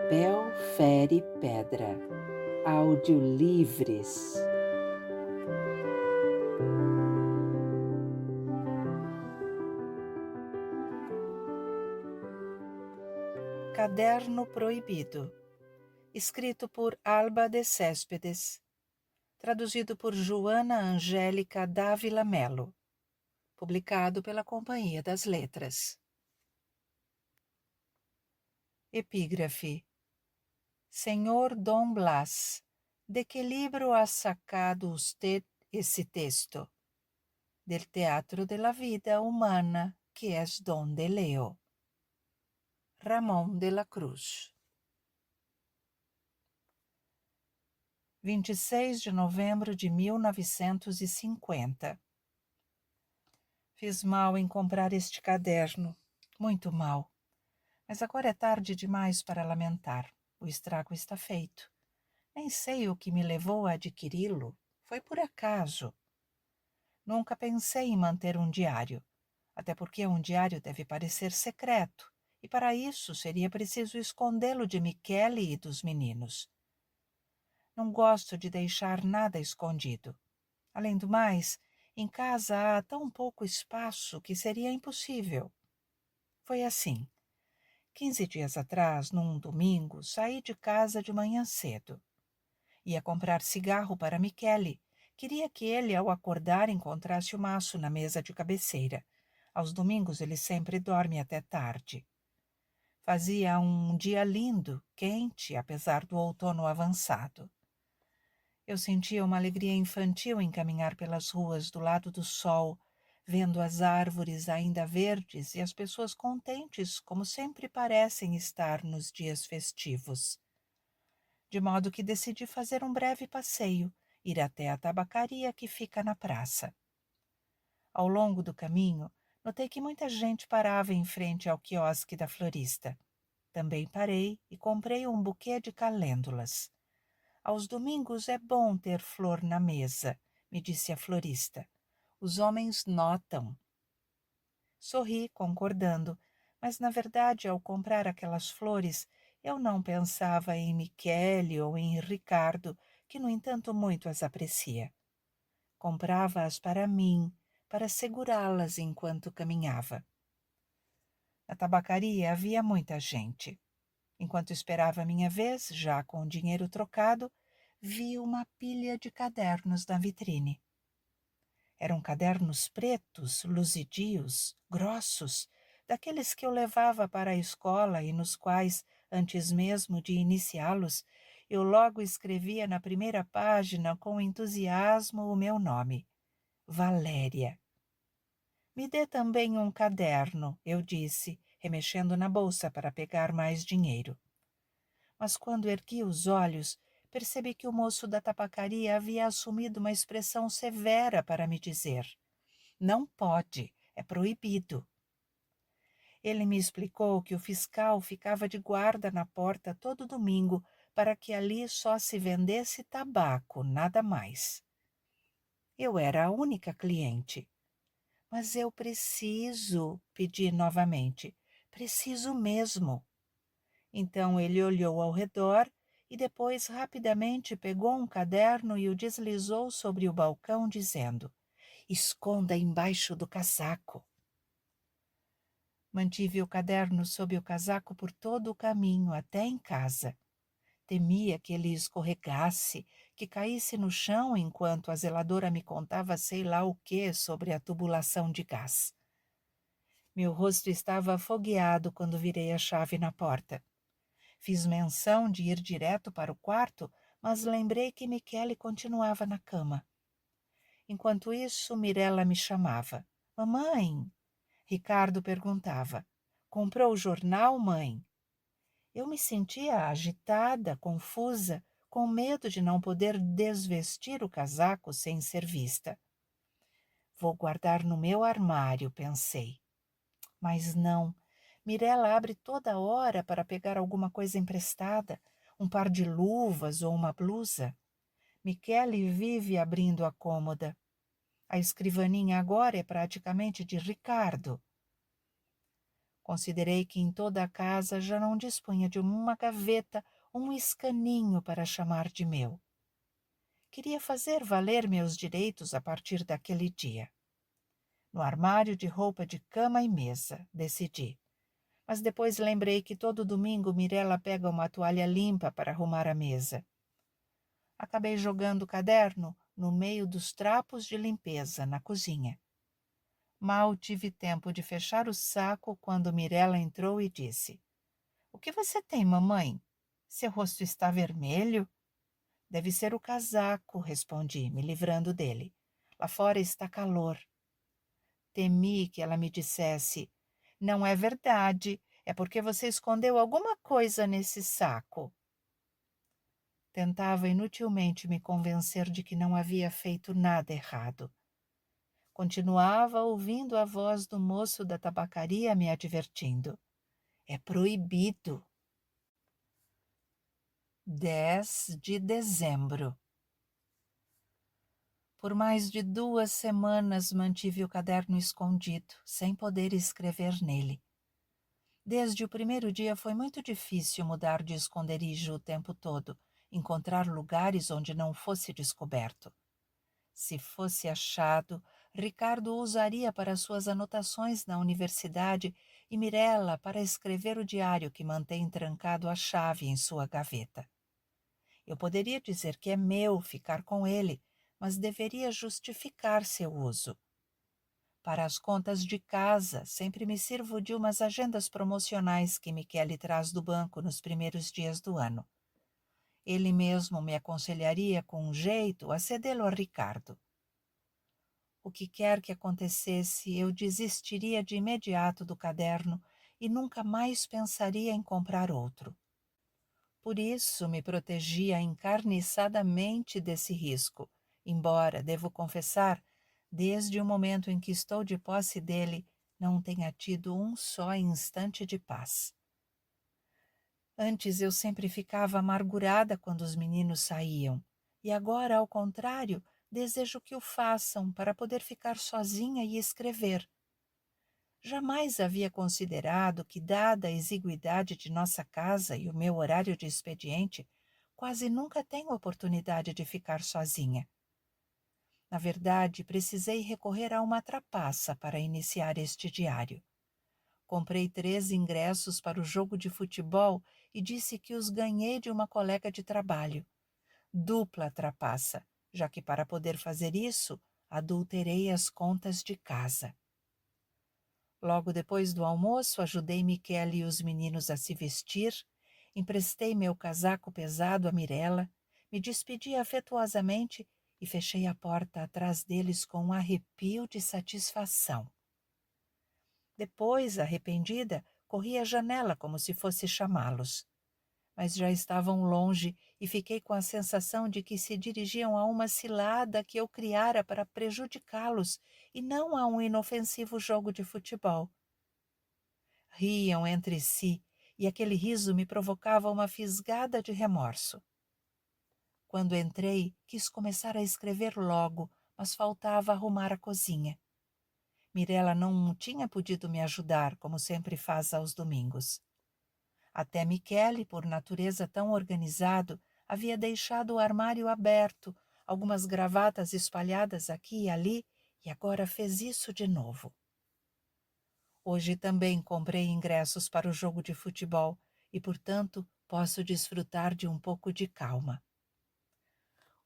Papel fere pedra. Audiolivres. Caderno Proibido, escrito por Alba de Céspedes, traduzido por Joana Angélica Dávila Melo, publicado pela Companhia das Letras. Epígrafe. Senhor Dom Blas, de que libro has sacado usted esse texto? Del teatro de la vida humana que es donde leo. Ramón de la Cruz. 26 de novembro de 1950. Fiz mal em comprar este caderno, muito mal. Mas agora é tarde demais para lamentar. O estrago está feito. Nem sei o que me levou a adquiri-lo. Foi por acaso. Nunca pensei em manter um diário, até porque um diário deve parecer secreto, e para isso seria preciso escondê-lo de Michele e dos meninos. Não gosto de deixar nada escondido. Além do mais, em casa há tão pouco espaço que seria impossível. Foi assim. 15 dias atrás, num domingo, saí de casa de manhã cedo. Ia comprar cigarro para Michele. Queria que ele, ao acordar, encontrasse o maço na mesa de cabeceira. Aos domingos ele sempre dorme até tarde. Fazia um dia lindo, quente, apesar do outono avançado. Eu sentia uma alegria infantil em caminhar pelas ruas do lado do sol, vendo as árvores ainda verdes e as pessoas contentes, como sempre parecem estar nos dias festivos. De modo que decidi fazer um breve passeio, ir até a tabacaria que fica na praça. Ao longo do caminho, notei que muita gente parava em frente ao quiosque da florista. Também parei e comprei um buquê de calêndulas. Aos domingos é bom ter flor na mesa, me disse a florista. Os homens notam. Sorri, concordando, mas na verdade, ao comprar aquelas flores, eu não pensava em Michele ou em Ricardo, que no entanto muito as aprecia. Comprava-as para mim, para segurá-las enquanto caminhava. Na tabacaria havia muita gente. Enquanto esperava a minha vez, já com o dinheiro trocado, vi uma pilha de cadernos na vitrine. Eram cadernos pretos, luzidios, grossos, daqueles que eu levava para a escola e nos quais, antes mesmo de iniciá-los, eu logo escrevia na primeira página com entusiasmo o meu nome, Valéria. Me dê também um caderno, eu disse, remexendo na bolsa para pegar mais dinheiro. Mas quando ergui os olhos, percebi que o moço da tabacaria havia assumido uma expressão severa para me dizer: não pode, é proibido. Ele me explicou que o fiscal ficava de guarda na porta todo domingo para que ali só se vendesse tabaco, nada mais. Eu era a única cliente. Mas eu preciso, pedi novamente. Preciso mesmo. Então ele olhou ao redor e depois rapidamente pegou um caderno e o deslizou sobre o balcão, dizendo: esconda embaixo do casaco. Mantive o caderno sob o casaco por todo o caminho, até em casa. Temia que ele escorregasse, que caísse no chão enquanto a zeladora me contava sei lá o que sobre a tubulação de gás. Meu rosto estava afogueado quando virei a chave na porta. Fiz menção de ir direto para o quarto, mas lembrei que Michele continuava na cama. Enquanto isso, Mirella me chamava. Mamãe! Ricardo perguntava. Comprou o jornal, mãe? Eu me sentia agitada, confusa, com medo de não poder desvestir o casaco sem ser vista. Vou guardar no meu armário, pensei. Mas não. Mirella abre toda hora para pegar alguma coisa emprestada, um par de luvas ou uma blusa. Michele vive abrindo a cômoda. A escrivaninha agora é praticamente de Ricardo. Considerei que em toda a casa já não dispunha de uma gaveta, um escaninho para chamar de meu. Queria fazer valer meus direitos a partir daquele dia. No armário de roupa de cama e mesa, decidi. Mas depois lembrei que todo domingo Mirella pega uma toalha limpa para arrumar a mesa. Acabei jogando o caderno no meio dos trapos de limpeza, na cozinha. Mal tive tempo de fechar o saco quando Mirella entrou e disse: "O que você tem, mamãe? Seu rosto está vermelho?" "Deve ser o casaco", respondi, me livrando dele. "Lá fora está calor." Temi que ela me dissesse: "Não é verdade, é porque você escondeu alguma coisa nesse saco." Tentava inutilmente me convencer de que não havia feito nada errado. Continuava ouvindo a voz do moço da tabacaria me advertindo: "É proibido." 10 de dezembro. Por mais de 2 semanas mantive o caderno escondido, sem poder escrever nele. Desde o primeiro dia foi muito difícil mudar de esconderijo o tempo todo, encontrar lugares onde não fosse descoberto. Se fosse achado, Ricardo o usaria para suas anotações na universidade e Mirella para escrever o diário que mantém trancado a chave em sua gaveta. Eu poderia dizer que é meu ficar com ele, mas deveria justificar seu uso. Para as contas de casa, sempre me sirvo de umas agendas promocionais que Michele traz do banco nos primeiros dias do ano. Ele mesmo me aconselharia com um jeito a cedê-lo a Ricardo. O que quer que acontecesse, eu desistiria de imediato do caderno e nunca mais pensaria em comprar outro. Por isso me protegia encarniçadamente desse risco, embora, devo confessar, desde o momento em que estou de posse dele, não tenha tido um só instante de paz. Antes eu sempre ficava amargurada quando os meninos saíam, e agora, ao contrário, desejo que o façam para poder ficar sozinha e escrever. Jamais havia considerado que, dada a exiguidade de nossa casa e o meu horário de expediente, quase nunca tenho oportunidade de ficar sozinha. Na verdade, precisei recorrer a uma trapaça para iniciar este diário. Comprei 3 ingressos para o jogo de futebol e disse que os ganhei de uma colega de trabalho. Dupla trapaça, já que para poder fazer isso, adulterei as contas de casa. Logo depois do almoço, ajudei Michele e os meninos a se vestir, emprestei meu casaco pesado a Mirella, me despedi afetuosamente e fechei a porta atrás deles com um arrepio de satisfação. Depois, arrependida, corri à janela como se fosse chamá-los. Mas já estavam longe e fiquei com a sensação de que se dirigiam a uma cilada que eu criara para prejudicá-los e não a um inofensivo jogo de futebol. Riam entre si e aquele riso me provocava uma fisgada de remorso. Quando entrei, quis começar a escrever logo, mas faltava arrumar a cozinha. Mirella não tinha podido me ajudar, como sempre faz aos domingos. Até Michele, por natureza tão organizado, havia deixado o armário aberto, algumas gravatas espalhadas aqui e ali, e agora fez isso de novo. Hoje também comprei ingressos para o jogo de futebol e, portanto, posso desfrutar de um pouco de calma.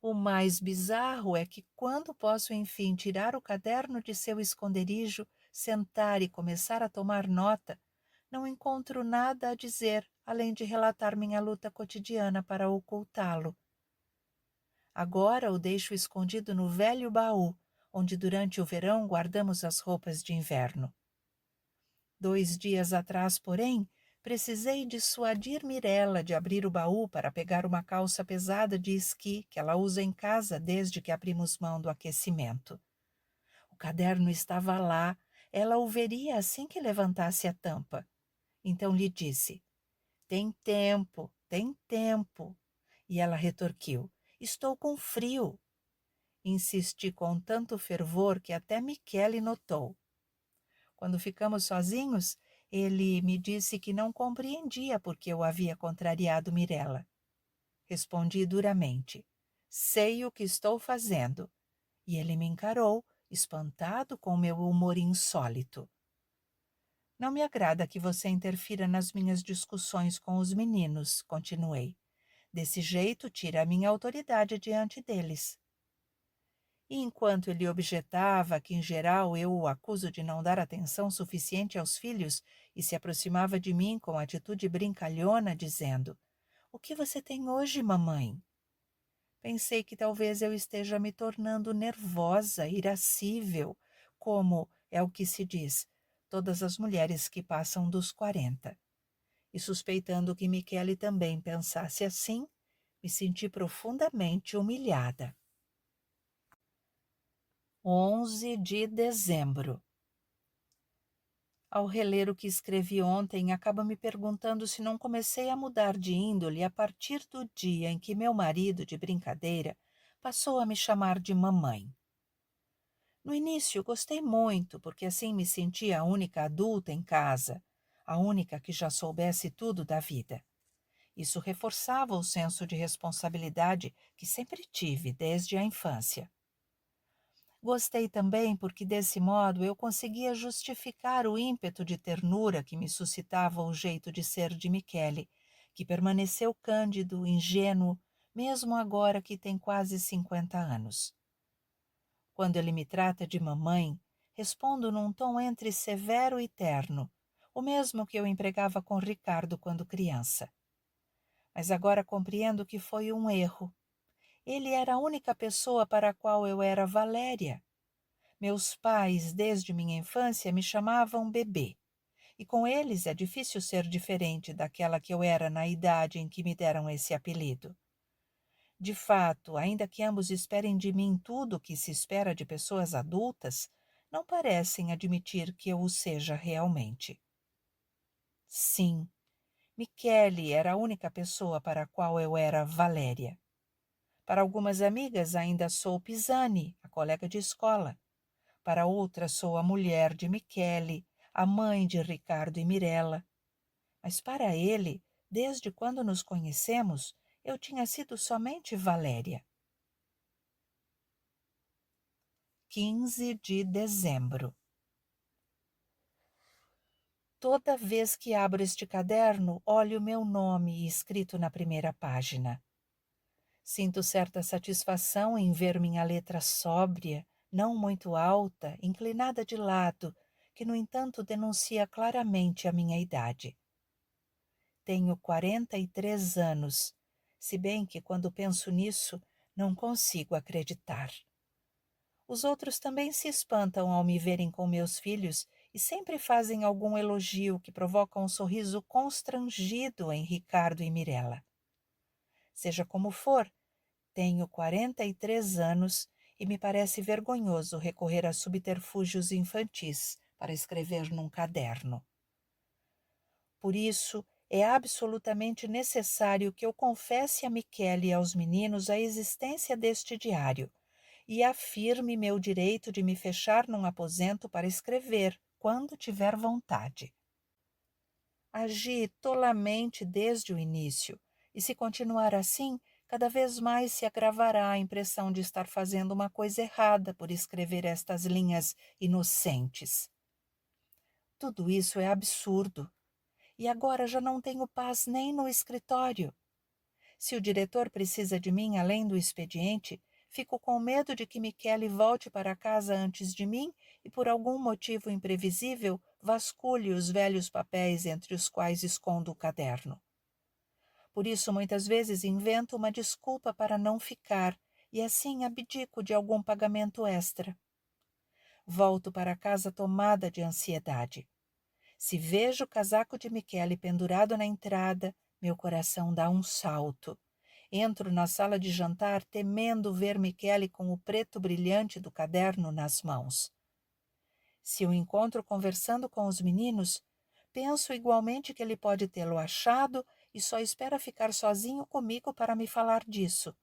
O mais bizarro é que, quando posso enfim tirar o caderno de seu esconderijo, sentar e começar a tomar nota, não encontro nada a dizer, além de relatar minha luta cotidiana para ocultá-lo. Agora o deixo escondido no velho baú, onde durante o verão guardamos as roupas de inverno. 2 dias atrás, porém, precisei dissuadir Mirella de abrir o baú para pegar uma calça pesada de esqui que ela usa em casa desde que abrimos mão do aquecimento. O caderno estava lá, ela o veria assim que levantasse a tampa. Então lhe disse: tem tempo, tem tempo. E ela retorquiu: estou com frio. Insisti com tanto fervor que até Michele notou. Quando ficamos sozinhos, Ele me disse que não compreendia por que eu havia contrariado Mirella. Respondi duramente: sei o que estou fazendo. E ele me encarou, espantado com meu humor insólito. Não me agrada que você interfira nas minhas discussões com os meninos, continuei. Desse jeito, tira a minha autoridade diante deles. E enquanto ele objetava que, em geral, eu o acuso de não dar atenção suficiente aos filhos e se aproximava de mim com atitude brincalhona, dizendo: o que você tem hoje, mamãe? Pensei que talvez eu esteja me tornando nervosa, irascível, como é o que se diz, todas as mulheres que passam dos 40. E suspeitando que Michele também pensasse assim, me senti profundamente humilhada. 11 de dezembro. Ao reler o que escrevi ontem, acabo me perguntando se não comecei a mudar de índole a partir do dia em que meu marido, de brincadeira, passou a me chamar de mamãe. No início gostei muito, porque assim me sentia a única adulta em casa, a única que já soubesse tudo da vida. Isso reforçava o senso de responsabilidade que sempre tive desde a infância. Gostei também porque, desse modo, eu conseguia justificar o ímpeto de ternura que me suscitava o jeito de ser de Michele, que permaneceu cândido, ingênuo, mesmo agora que tem quase 50 anos. Quando ele me trata de mamãe, respondo num tom entre severo e terno, o mesmo que eu empregava com Ricardo quando criança. Mas agora compreendo que foi um erro. Ele era a única pessoa para a qual eu era Valéria. Meus pais, desde minha infância, me chamavam bebê, e com eles é difícil ser diferente daquela que eu era na idade em que me deram esse apelido. De fato, ainda que ambos esperem de mim tudo o que se espera de pessoas adultas, não parecem admitir que eu o seja realmente. Sim, Michele era a única pessoa para a qual eu era Valéria. Para algumas amigas ainda sou Pisani, a colega de escola. Para outras sou a mulher de Michele, a mãe de Ricardo e Mirella. Mas para ele, desde quando nos conhecemos, eu tinha sido somente Valéria. 15 de dezembro. Toda vez que abro este caderno, olho meu nome escrito na primeira página. Sinto certa satisfação em ver minha letra sóbria, não muito alta, inclinada de lado, que, no entanto, denuncia claramente a minha idade. Tenho 43 anos, se bem que, quando penso nisso, não consigo acreditar. Os outros também se espantam ao me verem com meus filhos e sempre fazem algum elogio que provoca um sorriso constrangido em Ricardo e Mirella. Seja como for, tenho 43 anos e me parece vergonhoso recorrer a subterfúgios infantis para escrever num caderno. Por isso, é absolutamente necessário que eu confesse a Michele e aos meninos a existência deste diário e afirme meu direito de me fechar num aposento para escrever, quando tiver vontade. Agi tolamente desde o início, e se continuar assim, cada vez mais se agravará a impressão de estar fazendo uma coisa errada por escrever estas linhas inocentes. Tudo isso é absurdo, e agora já não tenho paz nem no escritório. Se o diretor precisa de mim além do expediente, fico com medo de que Michele volte para casa antes de mim e, por algum motivo imprevisível, vasculhe os velhos papéis entre os quais escondo o caderno. Por isso, muitas vezes invento uma desculpa para não ficar e assim abdico de algum pagamento extra. Volto para casa tomada de ansiedade. Se vejo o casaco de Michele pendurado na entrada, meu coração dá um salto. Entro na sala de jantar temendo ver Michele com o preto brilhante do caderno nas mãos. Se o encontro conversando com os meninos, penso igualmente que ele pode tê-lo achado e só espera ficar sozinho comigo para me falar disso.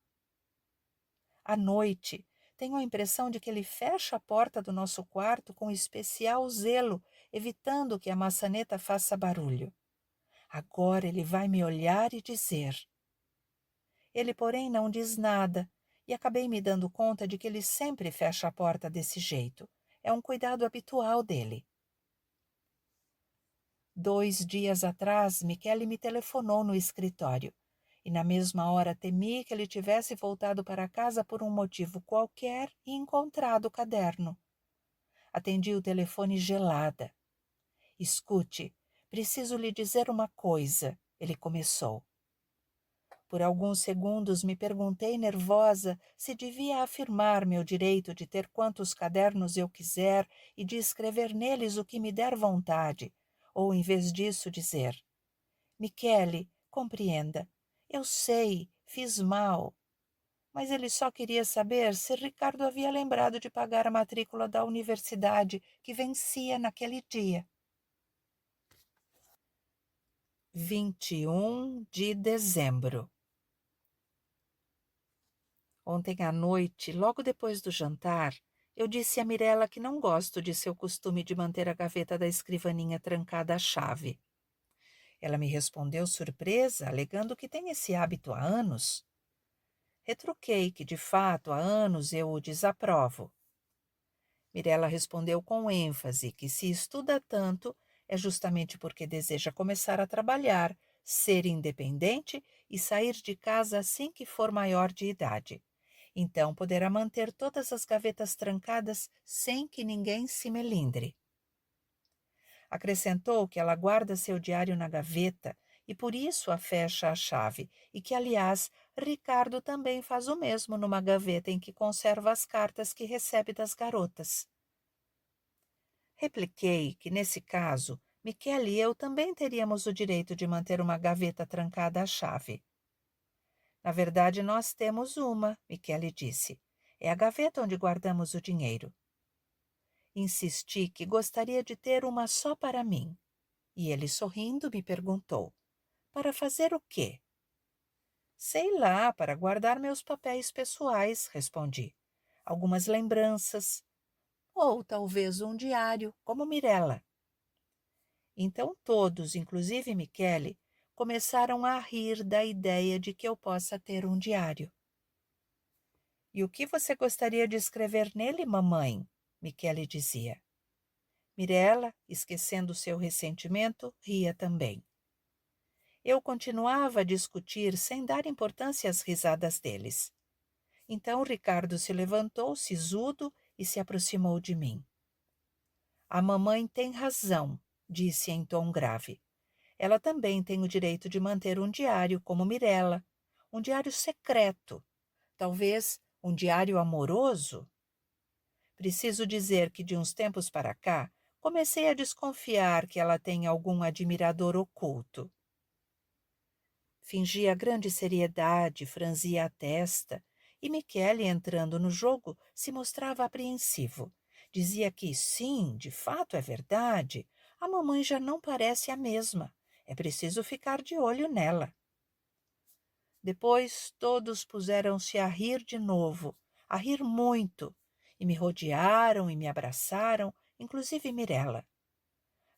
À noite, tenho a impressão de que ele fecha a porta do nosso quarto com especial zelo evitando que a maçaneta faça barulho. Agora ele vai me olhar e dizer. Ele, porém, não diz nada, e acabei me dando conta de que ele sempre fecha a porta desse jeito. É um cuidado habitual dele. 2 dias atrás, Michele me telefonou no escritório, e na mesma hora temi que ele tivesse voltado para casa por um motivo qualquer e encontrado o caderno. Atendi o telefone gelada. Escute, preciso lhe dizer uma coisa, ele começou. Por alguns segundos me perguntei nervosa se devia afirmar meu direito de ter quantos cadernos eu quiser e de escrever neles o que me der vontade, ou em vez disso dizer: Michele, compreenda, eu sei, fiz mal. Mas ele só queria saber se Ricardo havia lembrado de pagar a matrícula da universidade que vencia naquele dia. 21 de dezembro. Ontem à noite, logo depois do jantar, eu disse a Mirella que não gosto de seu costume de manter a gaveta da escrivaninha trancada à chave. Ela me respondeu surpresa, alegando que tem esse hábito há anos. Retruquei que, de fato, há anos eu o desaprovo. Mirella respondeu com ênfase que se estuda tanto é justamente porque deseja começar a trabalhar, ser independente e sair de casa assim que for maior de idade. Então poderá manter todas as gavetas trancadas sem que ninguém se melindre. Acrescentou que ela guarda seu diário na gaveta e por isso a fecha à chave, e que, aliás, Ricardo também faz o mesmo numa gaveta em que conserva as cartas que recebe das garotas. Repliquei que, nesse caso, Michele e eu também teríamos o direito de manter uma gaveta trancada à chave. Na verdade, nós temos uma, Michele disse. É a gaveta onde guardamos o dinheiro. Insisti que gostaria de ter uma só para mim. E ele, sorrindo, me perguntou: para fazer o quê? Sei lá, para guardar meus papéis pessoais, respondi. Algumas lembranças. Ou talvez um diário, como Mirella. Então todos, inclusive Michele, começaram a rir da ideia de que eu possa ter um diário. E o que você gostaria de escrever nele, mamãe? Michele dizia. Mirella, esquecendo seu ressentimento, ria também. Eu continuava a discutir sem dar importância às risadas deles. Então Ricardo se levantou, sisudo, e se aproximou de mim. A mamãe tem razão, disse em tom grave. Ela também tem o direito de manter um diário, como Mirella, um diário secreto, talvez um diário amoroso. Preciso dizer que de uns tempos para cá, comecei a desconfiar que ela tem algum admirador oculto. Fingia grande seriedade, franzia a testa, e Michele, entrando no jogo, se mostrava apreensivo. Dizia que, sim, de fato é verdade, a mamãe já não parece a mesma. É preciso ficar de olho nela. Depois todos puseram-se a rir de novo, a rir muito, e me rodearam e me abraçaram, inclusive Mirella.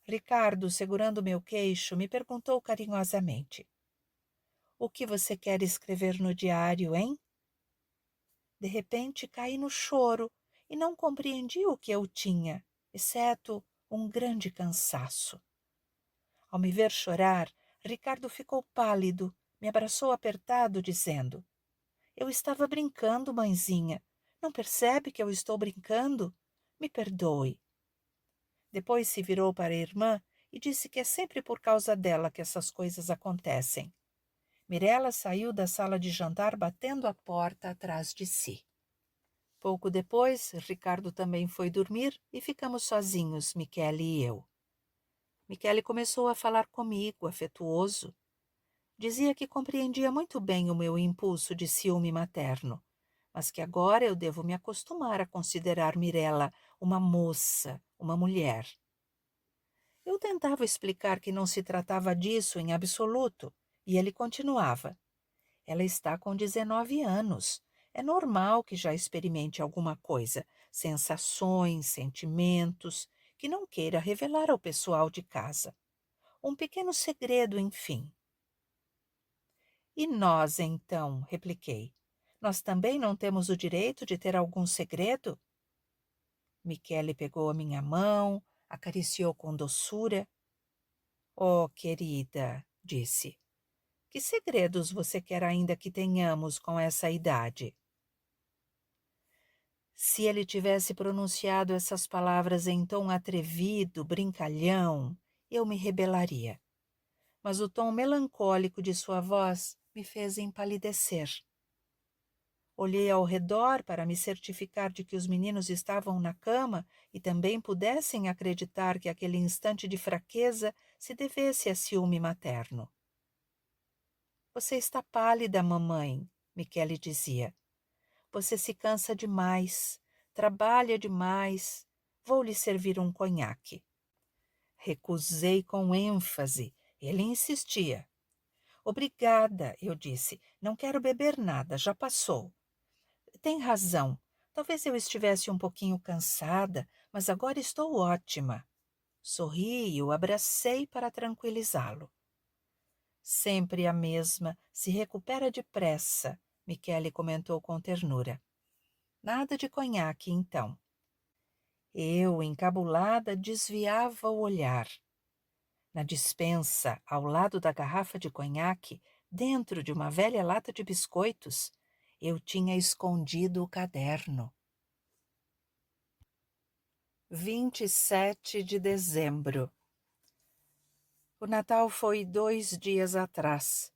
Ricardo, segurando meu queixo, me perguntou carinhosamente: o que você quer escrever no diário, hein? De repente caí no choro e não compreendi o que eu tinha, exceto um grande cansaço. Ao me ver chorar, Ricardo ficou pálido, me abraçou apertado, dizendo: eu estava brincando, mãezinha. Não percebe que eu estou brincando? Me perdoe. Depois se virou para a irmã e disse que é sempre por causa dela que essas coisas acontecem. Mirella saiu da sala de jantar batendo a porta atrás de si. Pouco depois, Ricardo também foi dormir e ficamos sozinhos, Michele e eu. Michele começou a falar comigo, afetuoso. Dizia que compreendia muito bem o meu impulso de ciúme materno, mas que agora eu devo me acostumar a considerar Mirella uma moça, uma mulher. Eu tentava explicar que não se tratava disso em absoluto, e ele continuava. Ela está com 19 anos. É normal que já experimente alguma coisa, sensações, sentimentos, que não queira revelar ao pessoal de casa. Um pequeno segredo, enfim. E nós, então, repliquei. Nós também não temos o direito de ter algum segredo? Michele pegou a minha mão, acariciou com doçura. Oh, querida, disse, que segredos você quer ainda que tenhamos com essa idade? Se ele tivesse pronunciado essas palavras em tom atrevido, brincalhão, eu me rebelaria. Mas o tom melancólico de sua voz me fez empalidecer. Olhei ao redor para me certificar de que os meninos estavam na cama e também pudessem acreditar que aquele instante de fraqueza se devesse a ciúme materno. Você está pálida, mamãe, Michele dizia. Você se cansa demais, trabalha demais. Vou lhe servir um conhaque. Recusei com ênfase. Ele insistia. Obrigada, eu disse. Não quero beber nada, já passou. Tem razão. Talvez eu estivesse um pouquinho cansada, mas agora estou ótima. Sorri e o abracei para tranquilizá-lo. Sempre a mesma, se recupera depressa, Michele comentou com ternura. Nada de conhaque, então. Eu, encabulada, desviava o olhar. Na despensa, ao lado da garrafa de conhaque, dentro de uma velha lata de biscoitos, eu tinha escondido o caderno. 27 de dezembro. O Natal foi 2 dias atrás.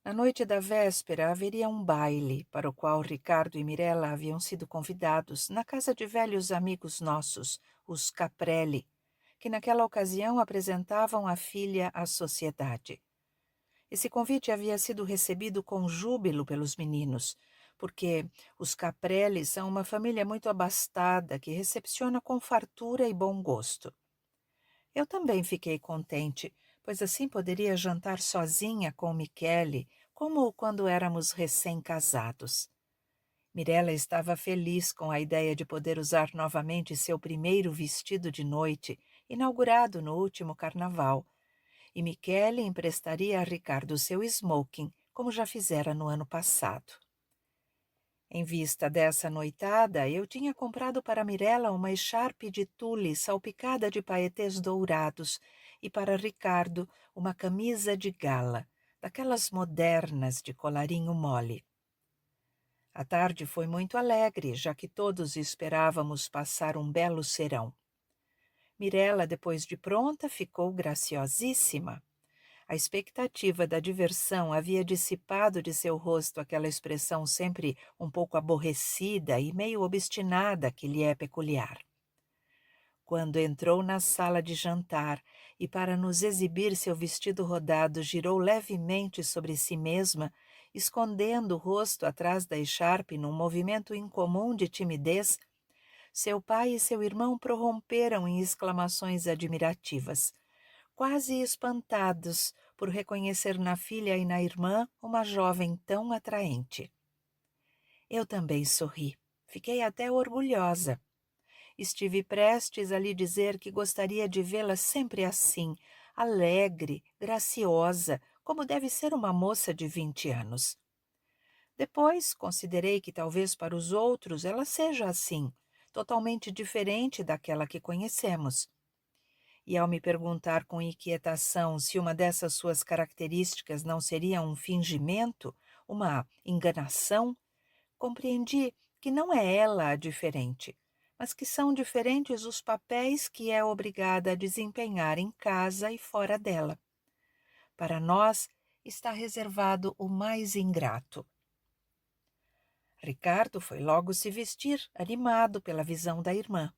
Na noite da véspera haveria um baile, para o qual Ricardo e Mirella haviam sido convidados, na casa de velhos amigos nossos, os Caprelli, que naquela ocasião apresentavam a filha à sociedade. Esse convite havia sido recebido com júbilo pelos meninos, porque os Caprelli são uma família muito abastada que recepciona com fartura e bom gosto. Eu também fiquei contente, pois assim poderia jantar sozinha com Michele, como quando éramos recém-casados. Mirella estava feliz com a ideia de poder usar novamente seu primeiro vestido de noite, inaugurado no último carnaval, e Michele emprestaria a Ricardo seu smoking, como já fizera no ano passado. Em vista dessa noitada, eu tinha comprado para Mirella uma echarpe de tule salpicada de paetês dourados e para Ricardo uma camisa de gala, daquelas modernas de colarinho mole. A tarde foi muito alegre, já que todos esperávamos passar um belo serão. Mirella, depois de pronta, ficou graciosíssima. A expectativa da diversão havia dissipado de seu rosto aquela expressão sempre um pouco aborrecida e meio obstinada que lhe é peculiar. Quando entrou na sala de jantar e, para nos exibir seu vestido rodado, girou levemente sobre si mesma, escondendo o rosto atrás da echarpe num movimento incomum de timidez, seu pai e seu irmão prorromperam em exclamações admirativas, quase espantados por reconhecer na filha e na irmã uma jovem tão atraente. Eu também sorri. Fiquei até orgulhosa. Estive prestes a lhe dizer que gostaria de vê-la sempre assim, alegre, graciosa, como deve ser uma moça de 20 anos. Depois considerei que talvez para os outros ela seja assim, totalmente diferente daquela que conhecemos. E ao me perguntar com inquietação se uma dessas suas características não seria um fingimento, uma enganação, compreendi que não é ela a diferente, mas que são diferentes os papéis que é obrigada a desempenhar em casa e fora dela. Para nós está reservado o mais ingrato. Ricardo foi logo se vestir, animado pela visão da irmã.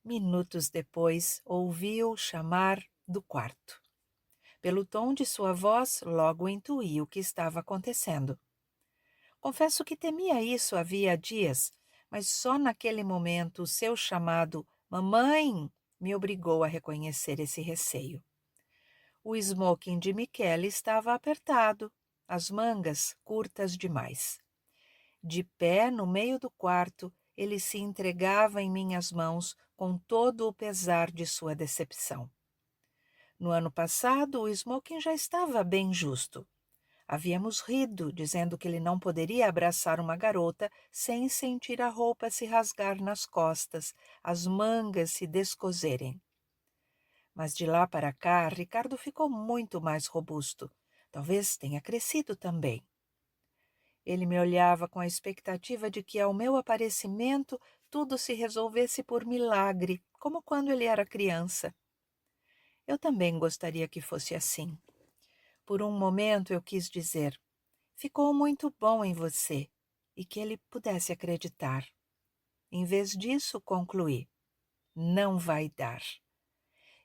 Minutos depois, ouvi-o chamar do quarto. Pelo tom de sua voz, logo intuí o que estava acontecendo. Confesso que temia isso havia dias, mas só naquele momento o seu chamado "Mamãe" me obrigou a reconhecer esse receio. O smoking de Michele estava apertado, as mangas curtas demais. De pé no meio do quarto, ele se entregava em minhas mãos com todo o pesar de sua decepção. No ano passado, o smoking já estava bem justo. Havíamos rido, dizendo que ele não poderia abraçar uma garota sem sentir a roupa se rasgar nas costas, as mangas se descoserem. Mas de lá para cá, Ricardo ficou muito mais robusto. Talvez tenha crescido também. Ele me olhava com a expectativa de que, ao meu aparecimento, tudo se resolvesse por milagre, como quando ele era criança. Eu também gostaria que fosse assim. Por um momento eu quis dizer: ficou muito bom em você, e que ele pudesse acreditar. Em vez disso, concluí: não vai dar.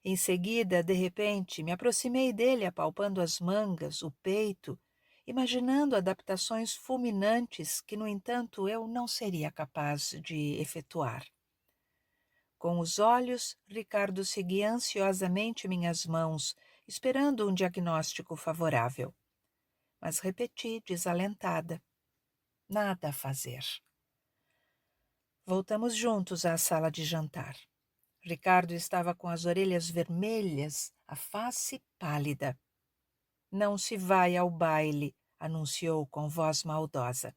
Em seguida, de repente, me aproximei dele apalpando as mangas, o peito, imaginando adaptações fulminantes que, no entanto, eu não seria capaz de efetuar. Com os olhos, Ricardo seguia ansiosamente minhas mãos, esperando um diagnóstico favorável. Mas repeti, desalentada: nada a fazer. Voltamos juntos à sala de jantar. Ricardo estava com as orelhas vermelhas, a face pálida. Não se vai ao baile, anunciou com voz maldosa.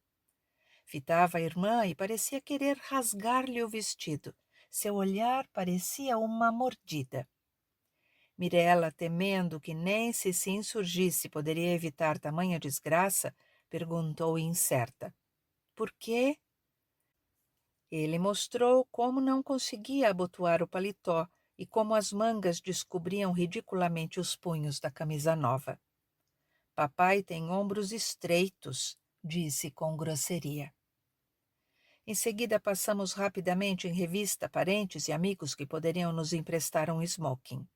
Fitava a irmã e parecia querer rasgar-lhe o vestido. Seu olhar parecia uma mordida. Mirella, temendo que nem se insurgisse poderia evitar tamanha desgraça, perguntou incerta: por quê? Ele mostrou como não conseguia abotoar o paletó e como as mangas descobriam ridiculamente os punhos da camisa nova. Papai tem ombros estreitos, disse com grosseria. Em seguida, passamos rapidamente em revista parentes e amigos que poderiam nos emprestar um smoking.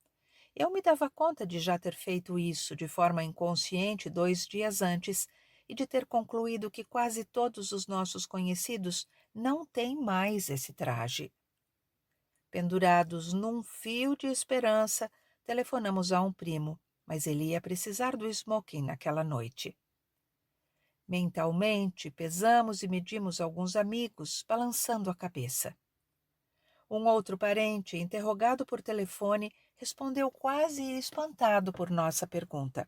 Eu me dava conta de já ter feito isso de forma inconsciente 2 dias antes e de ter concluído que quase todos os nossos conhecidos não têm mais esse traje. Pendurados num fio de esperança, telefonamos a um primo, mas ele ia precisar do smoking naquela noite. Mentalmente, pesamos e medimos alguns amigos, balançando a cabeça. Um outro parente, interrogado por telefone, respondeu quase espantado por nossa pergunta: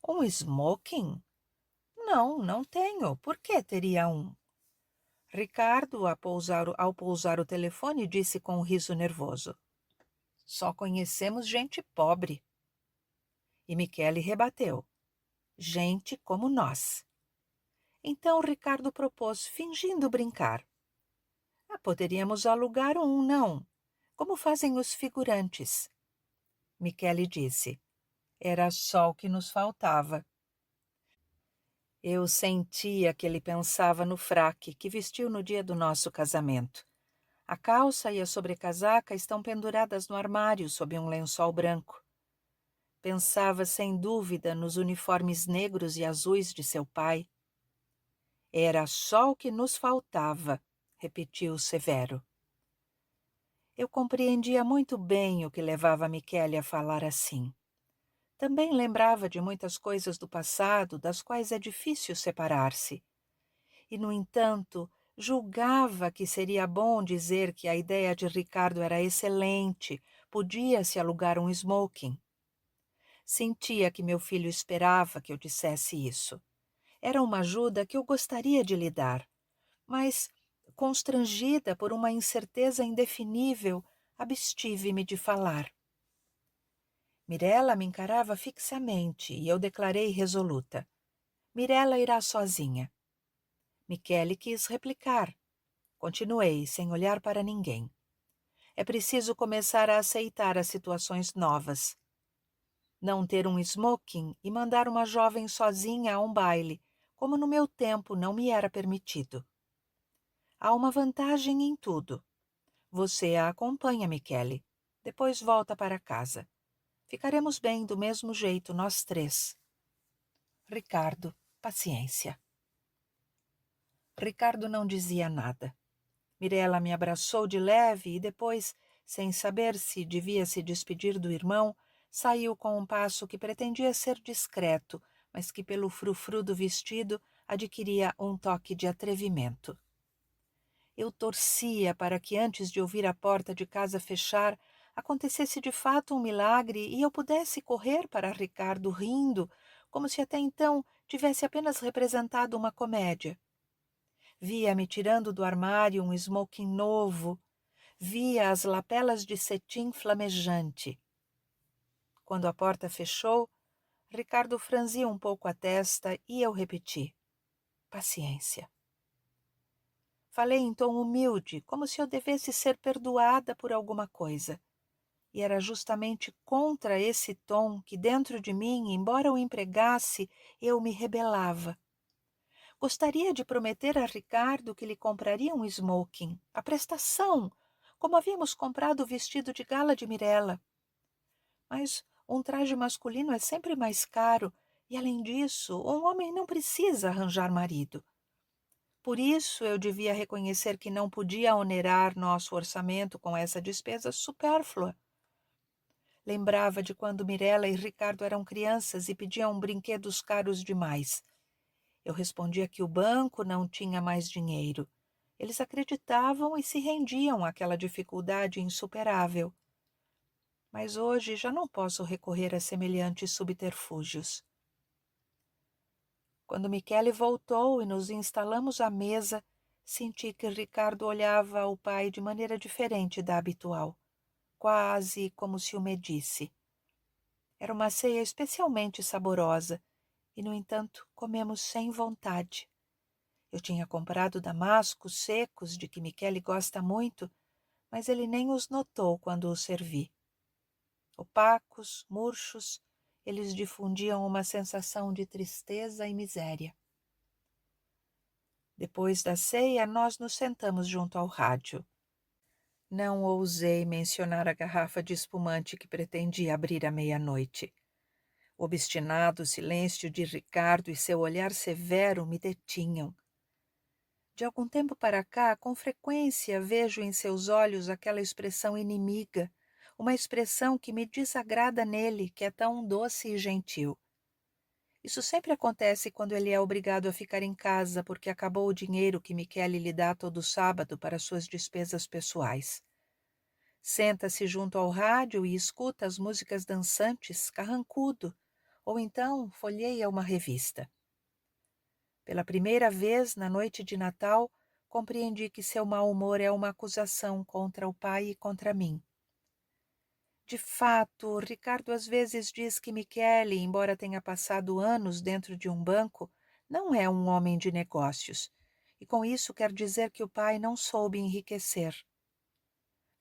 um smoking? Não, não tenho. Por que teria um? Ricardo, ao pousar o telefone, disse com um riso nervoso: só conhecemos gente pobre. E Michele rebateu: gente como nós. Então Ricardo propôs, fingindo brincar: poderíamos alugar um, não? Como fazem os figurantes. Michele disse: era só o que nos faltava. Eu sentia que ele pensava no fraque que vestiu no dia do nosso casamento. A calça e a sobrecasaca estão penduradas no armário sob um lençol branco. Pensava sem dúvida nos uniformes negros e azuis de seu pai. Era só o que nos faltava, repetiu severo. Eu compreendia muito bem o que levava Michele a falar assim. Também lembrava de muitas coisas do passado das quais é difícil separar-se. E, no entanto, julgava que seria bom dizer que a ideia de Ricardo era excelente, podia-se alugar um smoking. Sentia que meu filho esperava que eu dissesse isso. Era uma ajuda que eu gostaria de lhe dar, mas, constrangida por uma incerteza indefinível, abstive-me de falar. Mirella me encarava fixamente e eu declarei resoluta: Mirella irá sozinha. Michele quis replicar. Continuei, sem olhar para ninguém. É preciso começar a aceitar as situações novas. Não ter um smoking e mandar uma jovem sozinha a um baile, como no meu tempo não me era permitido. Há uma vantagem em tudo. Você a acompanha, Michele. Depois volta para casa. Ficaremos bem do mesmo jeito, nós 3. Ricardo, paciência. Ricardo não dizia nada. Mirella me abraçou de leve e depois, sem saber se devia se despedir do irmão, saiu com um passo que pretendia ser discreto, mas que pelo frufru do vestido adquiria um toque de atrevimento. Eu torcia para que antes de ouvir a porta de casa fechar, acontecesse de fato um milagre e eu pudesse correr para Ricardo rindo, como se até então tivesse apenas representado uma comédia. Via-me tirando do armário um smoking novo, via as lapelas de cetim flamejante. Quando a porta fechou, Ricardo franziu um pouco a testa e eu repeti: paciência. Falei em tom humilde, como se eu devesse ser perdoada por alguma coisa. E era justamente contra esse tom que dentro de mim, embora o empregasse, eu me rebelava. Gostaria de prometer a Ricardo que lhe compraria um smoking, a prestação, como havíamos comprado o vestido de gala de Mirella. Mas um traje masculino é sempre mais caro e, além disso, um homem não precisa arranjar marido. Por isso eu devia reconhecer que não podia onerar nosso orçamento com essa despesa supérflua. Lembrava de quando Mirella e Ricardo eram crianças e pediam brinquedos caros demais. Eu respondia que o banco não tinha mais dinheiro. Eles acreditavam e se rendiam àquela dificuldade insuperável. Mas hoje já não posso recorrer a semelhantes subterfúgios. Quando Michele voltou e nos instalamos à mesa, senti que Ricardo olhava ao pai de maneira diferente da habitual, quase como se o medisse. Era uma ceia especialmente saborosa e, no entanto, comemos sem vontade. Eu tinha comprado damascos secos, de que Michele gosta muito, mas ele nem os notou quando os servi. Opacos, murchos, eles difundiam uma sensação de tristeza e miséria. Depois da ceia, nós nos sentamos junto ao rádio. Não ousei mencionar a garrafa de espumante que pretendia abrir à meia-noite. O obstinado silêncio de Ricardo e seu olhar severo me detinham. De algum tempo para cá, com frequência vejo em seus olhos aquela expressão inimiga, uma expressão que me desagrada nele, que é tão doce e gentil. Isso sempre acontece quando ele é obrigado a ficar em casa porque acabou o dinheiro que Michele lhe dá todo sábado para suas despesas pessoais. Senta-se junto ao rádio e escuta as músicas dançantes, carrancudo, ou então folheia uma revista. Pela primeira vez, na noite de Natal, compreendi que seu mau humor é uma acusação contra o pai e contra mim. De fato, Ricardo às vezes diz que Michele, embora tenha passado anos dentro de um banco, não é um homem de negócios, e com isso quer dizer que o pai não soube enriquecer.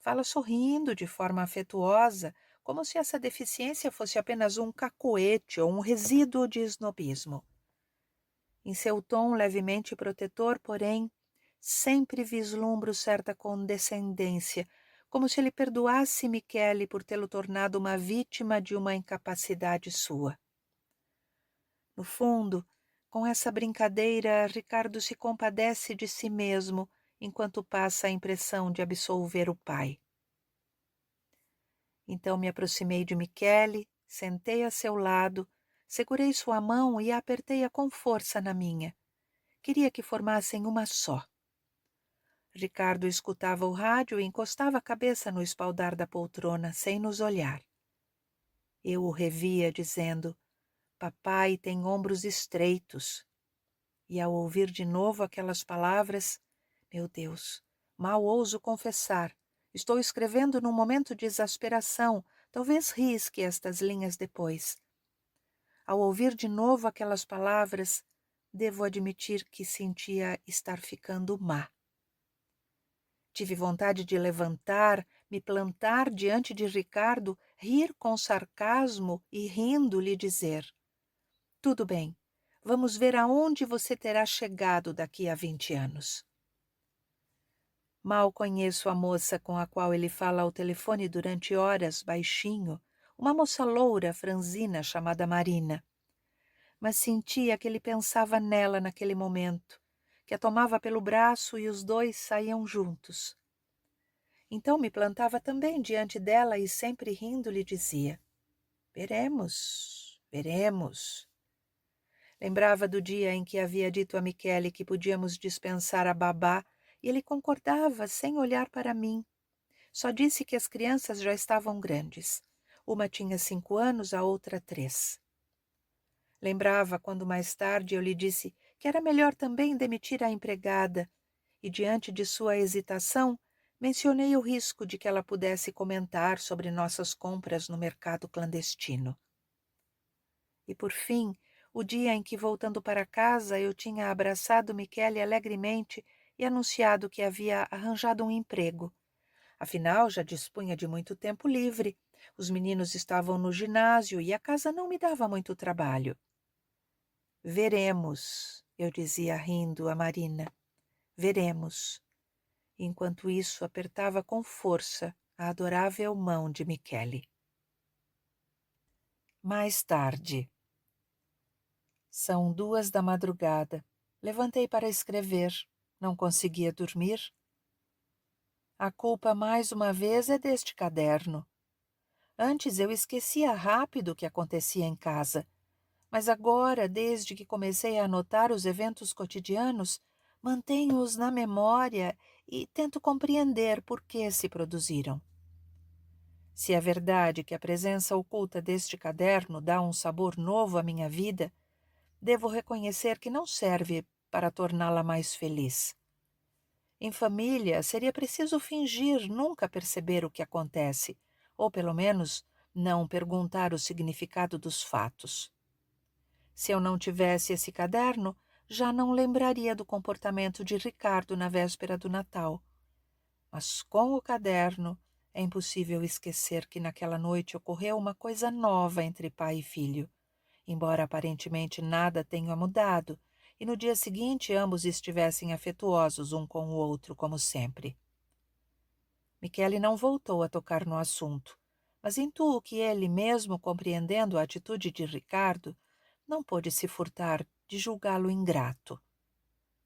Fala sorrindo, de forma afetuosa, como se essa deficiência fosse apenas um cacoete ou um resíduo de snobismo. Em seu tom levemente protetor, porém, sempre vislumbro certa condescendência, como se ele perdoasse Michele por tê-lo tornado uma vítima de uma incapacidade sua. No fundo, com essa brincadeira, Ricardo se compadece de si mesmo, enquanto passa a impressão de absolver o pai. Então me aproximei de Michele, sentei a seu lado, segurei sua mão e a apertei-a com força na minha. Queria que formassem uma só. Ricardo escutava o rádio e encostava a cabeça no espaldar da poltrona, sem nos olhar. Eu o revia, dizendo: papai tem ombros estreitos. E ao ouvir de novo aquelas palavras, meu Deus, mal ouso confessar, estou escrevendo num momento de exasperação, talvez risque estas linhas depois. Ao ouvir de novo aquelas palavras, devo admitir que sentia estar ficando má. Tive vontade de levantar, me plantar diante de Ricardo, rir com sarcasmo e rindo lhe dizer: tudo bem, vamos ver aonde você terá chegado daqui a 20 anos. Mal conheço a moça com a qual ele fala ao telefone durante horas, baixinho, uma moça loura, franzina, chamada Marina. Mas sentia que ele pensava nela naquele momento, que a tomava pelo braço e os dois saíam juntos. Então me plantava também diante dela e sempre rindo lhe dizia: veremos, veremos. Lembrava do dia em que havia dito a Michele que podíamos dispensar a babá e ele concordava sem olhar para mim. Só disse que as crianças já estavam grandes. Uma tinha 5 anos, a outra 3. Lembrava quando mais tarde eu lhe disse que era melhor também demitir a empregada, e diante de sua hesitação, mencionei o risco de que ela pudesse comentar sobre nossas compras no mercado clandestino. E por fim, o dia em que, voltando para casa, eu tinha abraçado Michele alegremente e anunciado que havia arranjado um emprego. Afinal, já dispunha de muito tempo livre, os meninos estavam no ginásio e a casa não me dava muito trabalho. Veremos, eu dizia rindo a Marina. Veremos. Enquanto isso, apertava com força a adorável mão de Michele. Mais tarde. São 2 da madrugada. Levantei para escrever. Não conseguia dormir. A culpa, mais uma vez, é deste caderno. Antes eu esquecia rápido o que acontecia em casa, mas agora, desde que comecei a anotar os eventos cotidianos, mantenho-os na memória e tento compreender por que se produziram. Se é verdade que a presença oculta deste caderno dá um sabor novo à minha vida, devo reconhecer que não serve para torná-la mais feliz. Em família, seria preciso fingir nunca perceber o que acontece, ou pelo menos não perguntar o significado dos fatos. Se eu não tivesse esse caderno, já não lembraria do comportamento de Ricardo na véspera do Natal. Mas com o caderno, é impossível esquecer que naquela noite ocorreu uma coisa nova entre pai e filho, embora aparentemente nada tenha mudado, e no dia seguinte ambos estivessem afetuosos um com o outro, como sempre. Michele não voltou a tocar no assunto, mas intuo que ele, mesmo compreendendo a atitude de Ricardo, não pôde se furtar de julgá-lo ingrato.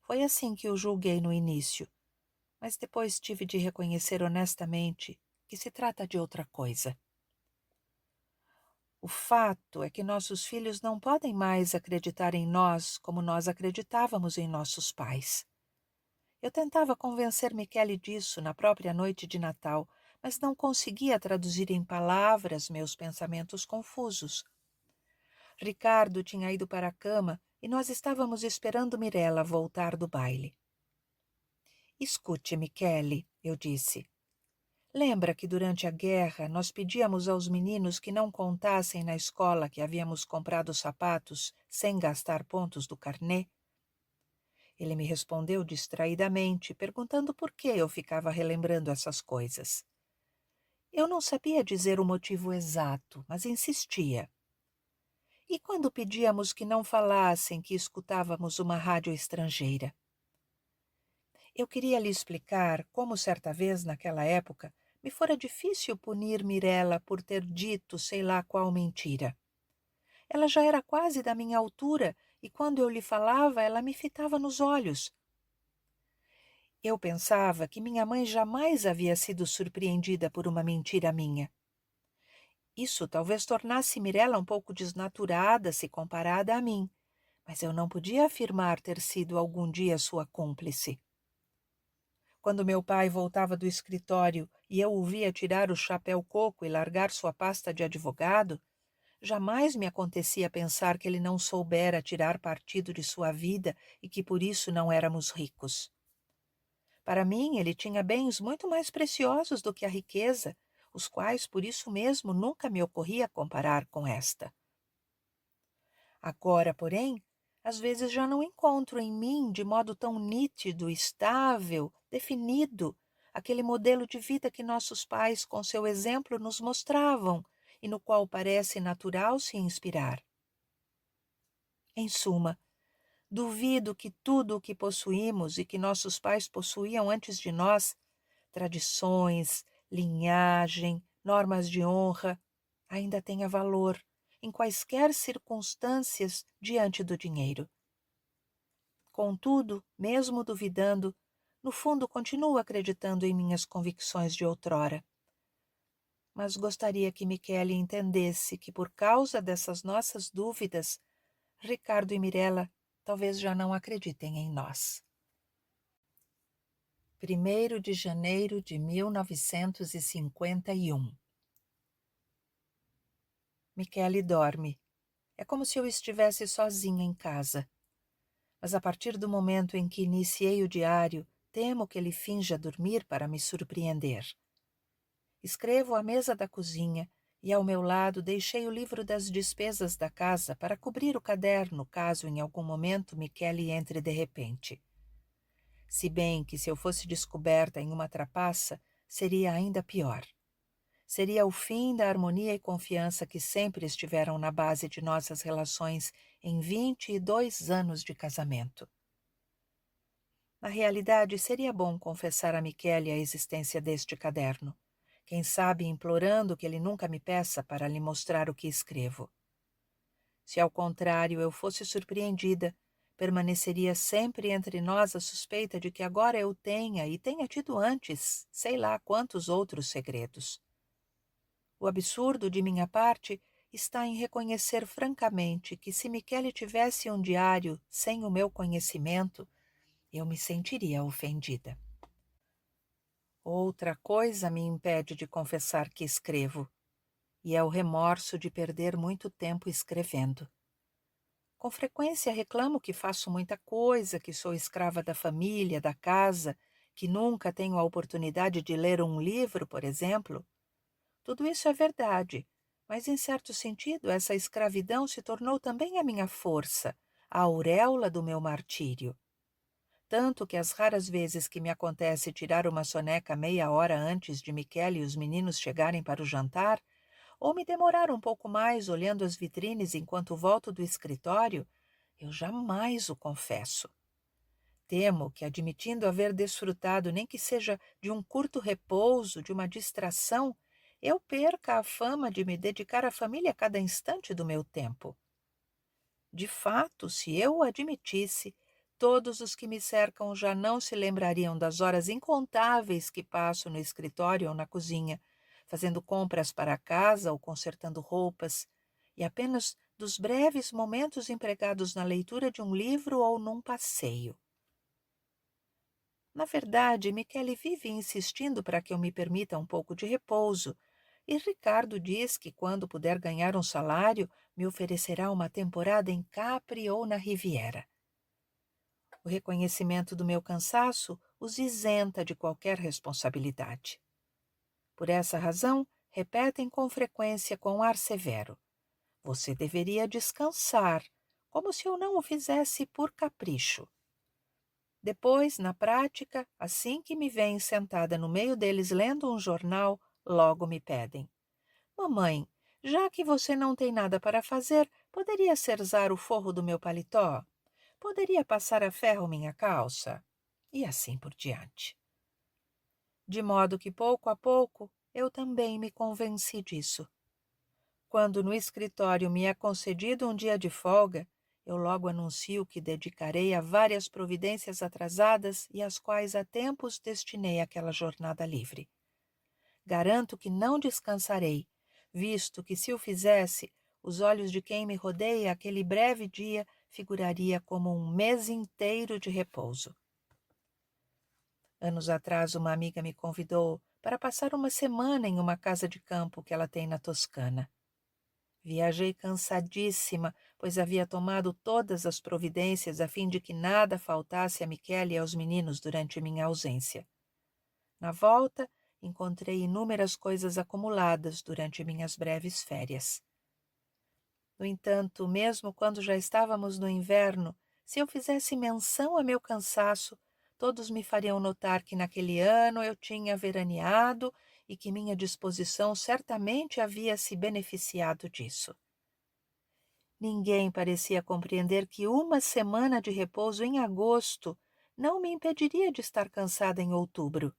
Foi assim que o julguei no início, mas depois tive de reconhecer honestamente que se trata de outra coisa. O fato é que nossos filhos não podem mais acreditar em nós como nós acreditávamos em nossos pais. Eu tentava convencer Michele disso na própria noite de Natal, mas não conseguia traduzir em palavras meus pensamentos confusos. Ricardo tinha ido para a cama e nós estávamos esperando Mirella voltar do baile. Escute, Michele, eu disse. Lembra que durante a guerra nós pedíamos aos meninos que não contassem na escola que havíamos comprado sapatos sem gastar pontos do carnê? Ele me respondeu distraidamente, perguntando por que eu ficava relembrando essas coisas. Eu não sabia dizer o motivo exato, mas insistia. E quando pedíamos que não falassem que escutávamos uma rádio estrangeira? Eu queria lhe explicar como certa vez, naquela época, me fora difícil punir Mirella por ter dito sei lá qual mentira. Ela já era quase da minha altura e quando eu lhe falava, ela me fitava nos olhos. Eu pensava que minha mãe jamais havia sido surpreendida por uma mentira minha. Isso talvez tornasse Mirella um pouco desnaturada se comparada a mim, mas eu não podia afirmar ter sido algum dia sua cúmplice. Quando meu pai voltava do escritório e eu o via tirar o chapéu coco e largar sua pasta de advogado, jamais me acontecia pensar que ele não soubera tirar partido de sua vida e que por isso não éramos ricos. Para mim, ele tinha bens muito mais preciosos do que a riqueza, os quais, por isso mesmo, nunca me ocorria comparar com esta. Agora, porém, às vezes já não encontro em mim, de modo tão nítido, estável, definido, aquele modelo de vida que nossos pais, com seu exemplo, nos mostravam e no qual parece natural se inspirar. Em suma, duvido que tudo o que possuímos e que nossos pais possuíam antes de nós, tradições, linhagem, normas de honra, ainda tenha valor em quaisquer circunstâncias diante do dinheiro. Contudo, mesmo duvidando, no fundo continuo acreditando em minhas convicções de outrora. Mas gostaria que Michele entendesse que, por causa dessas nossas dúvidas, Ricardo e Mirella talvez já não acreditem em nós. 1º de janeiro de 1951. Michele dorme. É como se eu estivesse sozinha em casa. Mas a partir do momento em que iniciei o diário, temo que ele finja dormir para me surpreender. Escrevo à mesa da cozinha e ao meu lado deixei o livro das despesas da casa para cobrir o caderno caso em algum momento Michele entre de repente. Se bem que se eu fosse descoberta em uma trapaça, seria ainda pior. Seria o fim da harmonia e confiança que sempre estiveram na base de nossas relações em 22 anos de casamento. Na realidade, seria bom confessar a Michele a existência deste caderno. Quem sabe implorando que ele nunca me peça para lhe mostrar o que escrevo. Se ao contrário eu fosse surpreendida, permaneceria sempre entre nós a suspeita de que agora eu tenha e tenha tido antes, sei lá quantos outros segredos. O absurdo de minha parte está em reconhecer francamente que se Michele tivesse um diário sem o meu conhecimento, eu me sentiria ofendida. Outra coisa me impede de confessar que escrevo, e é o remorso de perder muito tempo escrevendo. Com frequência reclamo que faço muita coisa, que sou escrava da família, da casa, que nunca tenho a oportunidade de ler um livro, por exemplo. Tudo isso é verdade, mas em certo sentido essa escravidão se tornou também a minha força, a auréola do meu martírio. Tanto que as raras vezes que me acontece tirar uma soneca meia hora antes de Michele e os meninos chegarem para o jantar, ou me demorar um pouco mais olhando as vitrines enquanto volto do escritório, eu jamais o confesso. Temo que, admitindo haver desfrutado nem que seja de um curto repouso, de uma distração, eu perca a fama de me dedicar à família a cada instante do meu tempo. De fato, se eu o admitisse, todos os que me cercam já não se lembrariam das horas incontáveis que passo no escritório ou na cozinha, fazendo compras para a casa ou consertando roupas, e apenas dos breves momentos empregados na leitura de um livro ou num passeio. Na verdade, Michele vive insistindo para que eu me permita um pouco de repouso, e Ricardo diz que quando puder ganhar um salário, me oferecerá uma temporada em Capri ou na Riviera. O reconhecimento do meu cansaço os isenta de qualquer responsabilidade. Por essa razão, repetem com frequência com ar severo: "Você deveria descansar", como se eu não o fizesse por capricho. Depois, na prática, assim que me veem sentada no meio deles lendo um jornal, logo me pedem: "Mamãe, já que você não tem nada para fazer, poderia cerzar o forro do meu paletó? Poderia passar a ferro minha calça?" E assim por diante. De modo que, pouco a pouco, eu também me convenci disso. Quando no escritório me é concedido um dia de folga, eu logo anuncio que dedicarei a várias providências atrasadas e às quais há tempos destinei aquela jornada livre. Garanto que não descansarei, visto que, se o fizesse, os olhos de quem me rodeia aquele breve dia figuraria como um mês inteiro de repouso. Anos atrás, uma amiga me convidou para passar uma semana em uma casa de campo que ela tem na Toscana. Viajei cansadíssima, pois havia tomado todas as providências a fim de que nada faltasse a Michele e aos meninos durante minha ausência. Na volta, encontrei inúmeras coisas acumuladas durante minhas breves férias. No entanto, mesmo quando já estávamos no inverno, se eu fizesse menção a meu cansaço, todos me fariam notar que naquele ano eu tinha veraneado e que minha disposição certamente havia se beneficiado disso. Ninguém parecia compreender que uma semana de repouso em agosto não me impediria de estar cansada em outubro.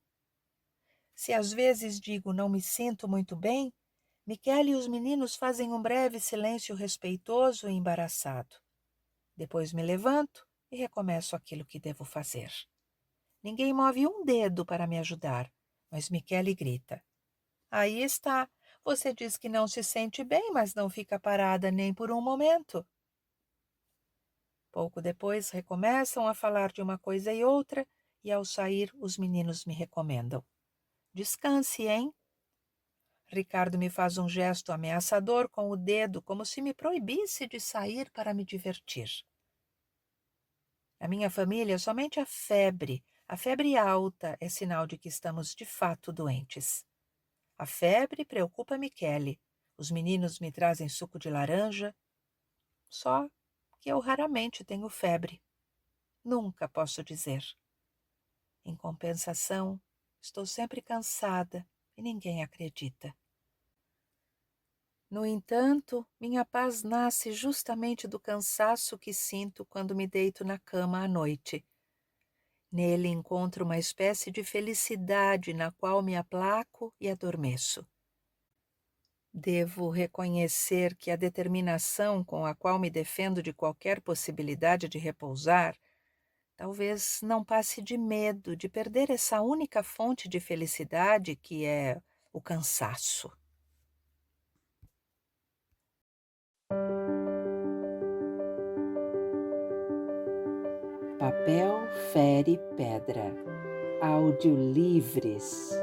Se às vezes digo não me sinto muito bem, Michele e os meninos fazem um breve silêncio respeitoso e embaraçado. Depois me levanto e recomeço aquilo que devo fazer. Ninguém move um dedo para me ajudar, mas Michele grita: "Aí está! Você diz que não se sente bem, mas não fica parada nem por um momento." Pouco depois recomeçam a falar de uma coisa e outra, e ao sair os meninos me recomendam: descanse, hein? Ricardo me faz um gesto ameaçador com o dedo, como se me proibisse de sair para me divertir. Na minha família, somente a febre alta, é sinal de que estamos de fato doentes. A febre preocupa Michele. Os meninos me trazem suco de laranja. Só que eu raramente tenho febre. Nunca posso dizer. Em compensação, estou sempre cansada e ninguém acredita. No entanto, minha paz nasce justamente do cansaço que sinto quando me deito na cama à noite. Nele encontro uma espécie de felicidade na qual me aplaco e adormeço. Devo reconhecer que a determinação com a qual me defendo de qualquer possibilidade de repousar talvez não passe de medo de perder essa única fonte de felicidade que é o cansaço. Papel fere pedra. Audiolivres.